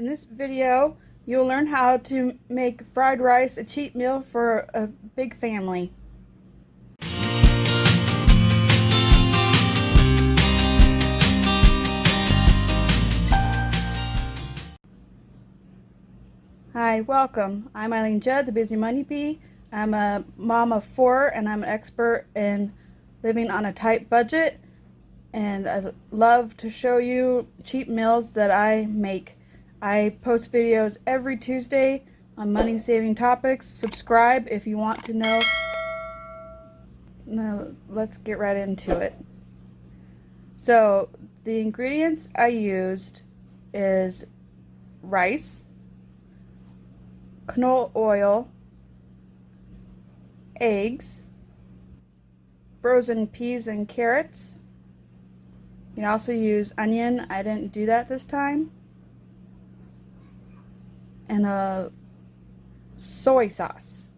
In this video, you'll learn how to make fried rice a cheat meal for a big family. Hi, welcome. I'm Eileen Judd, the BusyMoneyBee. I'm a mom of 4 and I'm an expert in living on a tight budget. And I love to show you cheap meals that I make. I post videos every Tuesday on money saving topics. Subscribe if you want to know. Now let's get right into it. So the ingredients I used is rice, canola oil, eggs, frozen peas and carrots. You can also use onion. I didn't do that this time. And a soy sauce.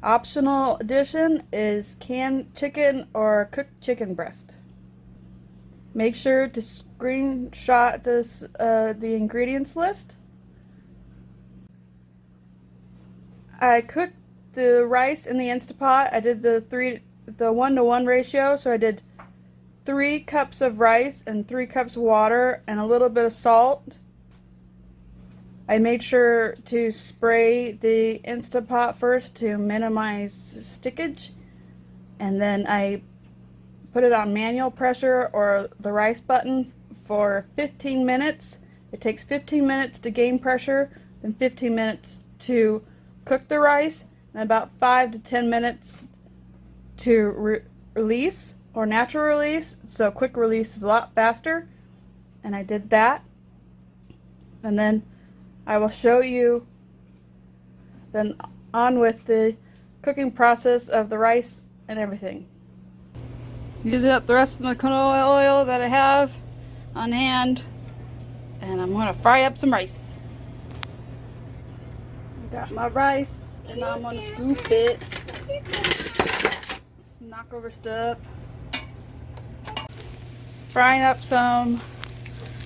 Optional addition is canned chicken or cooked chicken breast. Make sure to screenshot this the ingredients list. I cooked the rice in the Instapot. I did the 1-to-1 ratio, so I did 3 cups of rice and 3 cups of water and a little bit of salt. I made sure to spray the Instapot first to minimize stickage, and then I put it on manual pressure or the rice button for 15 minutes. It takes 15 minutes to gain pressure, then 15 minutes to cook the rice, and about 5 to 10 minutes to release or natural release. So quick release is a lot faster, and I did that. And then I will show you then on with the cooking process of the rice and everything. Using up the rest of the canola oil that I have on hand, and I'm going to fry up some rice. Got my rice, and I'm going to scoop it. Knock over stuff. Frying up some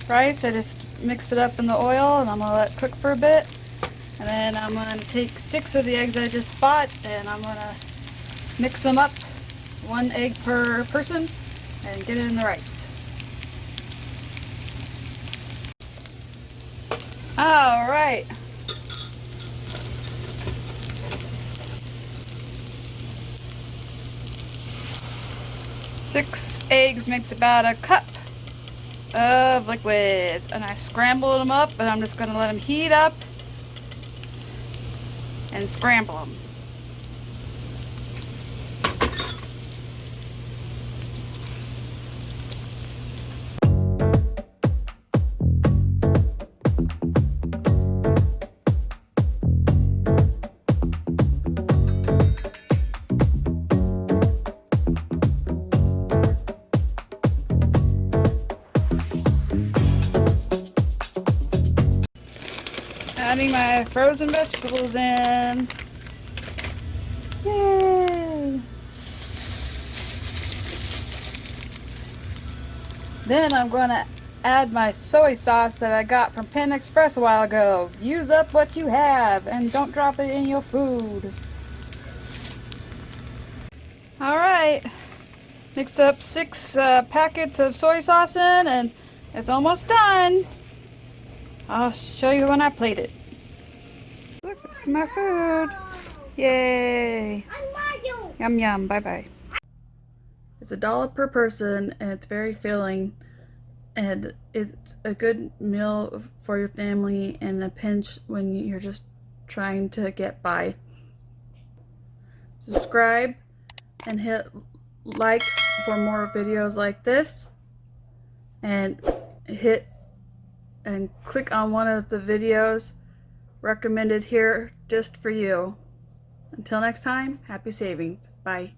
rice. I just mix it up in the oil and I'm going to let it cook for a bit. And then I'm going to take 6 of the eggs I just bought and I'm going to mix them up, 1 egg per person, and get it in the rice. Alright. Six eggs makes about a cup of liquid, and I scrambled them up, and I'm just going to let them heat up and scramble them. Adding my frozen vegetables in. Yay! Then I'm going to add my soy sauce that I got from Penn Express a while ago. Use up what you have and don't drop it in your food. Alright, mixed up 6 packets of soy sauce in, and it's almost done. I'll show you when I plate it. Look, this is my food. Yay. Yum yum. Bye bye. It's $1 per person and it's very filling, and it's a good meal for your family in a pinch when you're just trying to get by. Subscribe and hit like for more videos like this, and click on one of the videos recommended here just for you. Until next time, happy savings. Bye.